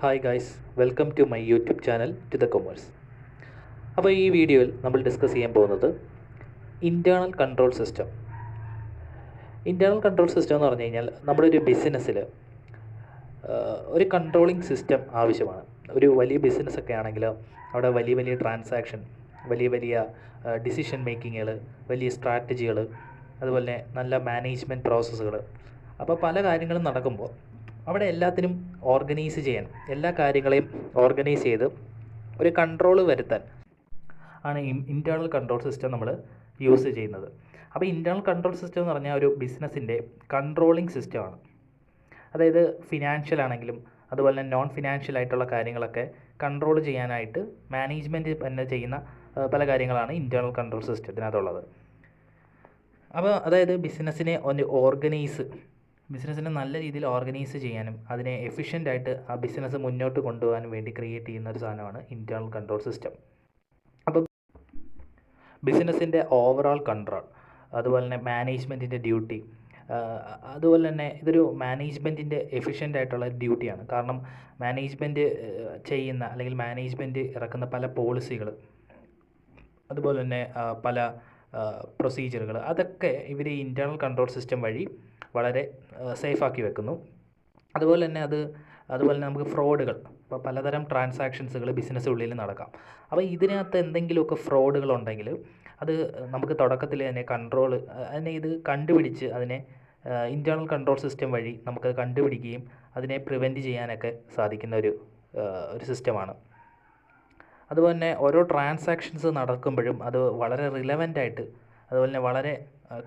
Hi guys, welcome to my YouTube channel to the commerce. അപ്പോൾ ഈ വീഡിയോയിൽ നമ്മൾ ഡിസ്കസ് ചെയ്യാൻ പോകുന്നത് internal control system. Internal control system എന്ന് പറഞ്ഞു കഴിഞ്ഞാൽ നമ്മുടെ ഒരു ബിസിനസ്സിൽ ഒരു കൺട്രോളിങ് സിസ്റ്റം ആവശ്യമാണ്. ഒരു വലിയ ബിസിനസ്സൊക്കെ ആണെങ്കിൽ അവിടെ വലിയ വലിയ ട്രാൻസാക്ഷൻ, വലിയ വലിയ ഡിസിഷൻ മേക്കിങ്ങുകൾ, വലിയ സ്ട്രാറ്റജികൾ, അതുപോലെ നല്ല മാനേജ്മെൻറ്റ് പ്രോസസ്സുകൾ, അപ്പോൾ പല കാര്യങ്ങളും നടക്കുമ്പോൾ അവിടെ എല്ലാത്തിനും ഓർഗനൈസ് ചെയ്യാൻ, എല്ലാ കാര്യങ്ങളെയും ഓർഗനൈസ് ചെയ്ത് ഒരു കൺട്രോൾ വരുത്താൻ ആണ് ഇൻറ്റേർണൽ കൺട്രോൾ സിസ്റ്റം നമ്മൾ യൂസ് ചെയ്യുന്നത്. അപ്പോൾ ഇൻറ്റേർണൽ കൺട്രോൾ സിസ്റ്റം എന്ന് പറഞ്ഞാൽ ഒരു ബിസിനസ്സിൻ്റെ കൺട്രോളിങ് സിസ്റ്റമാണ്. അതായത് ഫിനാൻഷ്യൽ ആണെങ്കിലും അതുപോലെ തന്നെ നോൺ ഫിനാൻഷ്യൽ ആയിട്ടുള്ള കാര്യങ്ങളൊക്കെ കൺട്രോൾ ചെയ്യാനായിട്ട് മാനേജ്മെൻറ്റ് തന്നെ ചെയ്യുന്ന പല കാര്യങ്ങളാണ് ഇൻറ്റേർണൽ കൺട്രോൾ സിസ്റ്റത്തിനകത്തുള്ളത്. അപ്പോൾ അതായത് ബിസിനസ്സിനെ നല്ല രീതിയിൽ ഓർഗനൈസ് ചെയ്യാനും അതിനെ എഫിഷ്യൻ്റായിട്ട് ആ ബിസിനസ് മുന്നോട്ട് കൊണ്ടുപോകാനും വേണ്ടി ക്രിയേറ്റ് ചെയ്യുന്ന ഒരു സാധനമാണ് ഇൻറ്റേർണൽ കൺട്രോൾ സിസ്റ്റം. അപ്പോൾ ബിസിനസ്സിൻ്റെ ഓവറോൾ കൺട്രോൾ, അതുപോലെ തന്നെ മാനേജ്മെൻറ്റിൻ്റെ ഡ്യൂട്ടി, അതുപോലെ തന്നെ ഇതൊരു മാനേജ്മെൻറ്റിൻ്റെ എഫിഷ്യൻ്റ് ആയിട്ടുള്ള ഡ്യൂട്ടിയാണ്. കാരണം മാനേജ്മെൻറ്റ് ചെയ്യുന്ന അല്ലെങ്കിൽ മാനേജ്മെൻറ്റ് ഇറക്കുന്ന പല പോളിസികൾ, അതുപോലെ തന്നെ പല പ്രൊസീജിയറുകൾ, അതൊക്കെ ഇവർ ഈ ഇൻറ്റേർണൽ കൺട്രോൾ സിസ്റ്റം വഴി വളരെ സേഫാക്കി വെക്കുന്നു. അതുപോലെ തന്നെ നമുക്ക് ഫ്രോഡുകൾ, ഇപ്പോൾ പലതരം ട്രാൻസാക്ഷൻസുകൾ ബിസിനസ്സിനുള്ളിൽ നടക്കാം. അപ്പോൾ ഇതിനകത്ത് എന്തെങ്കിലുമൊക്കെ ഫ്രോഡുകളുണ്ടെങ്കിൽ അത് നമുക്ക് തുടക്കത്തിൽ തന്നെ ഇത് കണ്ടുപിടിച്ച് അതിനെ ഇൻറ്റേർണൽ കൺട്രോൾ സിസ്റ്റം വഴി നമുക്ക് കണ്ടുപിടിക്കുകയും അതിനെ പ്രിവെൻറ്റ് ചെയ്യാനൊക്കെ സാധിക്കുന്ന ഒരു സിസ്റ്റമാണ്. അതുപോലെ തന്നെ ഓരോ ട്രാൻസാക്ഷൻസ് നടക്കുമ്പോഴും അത് വളരെ റിലവൻ്റായിട്ട്, അതുപോലെ തന്നെ വളരെ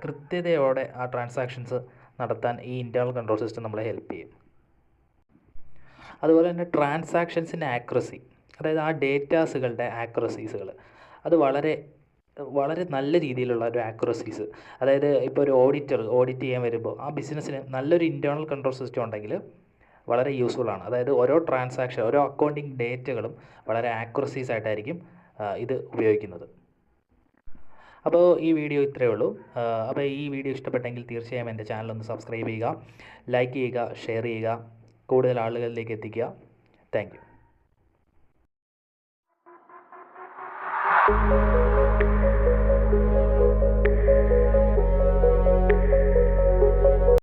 കൃത്യതയോടെ ആ ട്രാൻസാക്ഷൻസ് നടത്താൻ ഈ ഇൻറ്റേർണൽ കൺട്രോൾ സിസ്റ്റം നമ്മളെ ഹെൽപ്പ് ചെയ്യും. അതുപോലെ തന്നെ ട്രാൻസാക്ഷൻസിൻ്റെ ആക്യുറസി, അതായത് ആ ഡേറ്റാസുകളുടെ ആക്യുറസീസുകൾ, അത് വളരെ വളരെ നല്ല രീതിയിലുള്ള ഒരു ആക്യുറസീസ്. അതായത് ഇപ്പോൾ ഒരു ഓഡിറ്റ് ചെയ്യാൻ വരുമ്പോൾ ആ ബിസിനസ്സിന് നല്ലൊരു ഇൻറ്റേർണൽ കൺട്രോൾ സിസ്റ്റം ഉണ്ടെങ്കിൽ വളരെ യൂസ്ഫുള്ളാണ്. അതായത് ഓരോ അക്കൗണ്ടിങ് ഡേറ്റകളും വളരെ ആക്യുറസീസ് ആയിട്ടായിരിക്കും ഇത് ഉപയോഗിക്കുന്നത്. അപ്പോൾ ഈ വീഡിയോ ഇത്രയേ ഉള്ളൂ. അപ്പോൾ ഈ വീഡിയോ ഇഷ്ടപ്പെട്ടെങ്കിൽ തീർച്ചയായും എൻ്റെ ചാനൽ ഒന്ന് സബ്സ്ക്രൈബ് ചെയ്യുക, ലൈക്ക് ചെയ്യുക, ഷെയർ ചെയ്യുക, കൂടുതൽ ആളുകളിലേക്ക് എത്തിക്കുക. Thank you.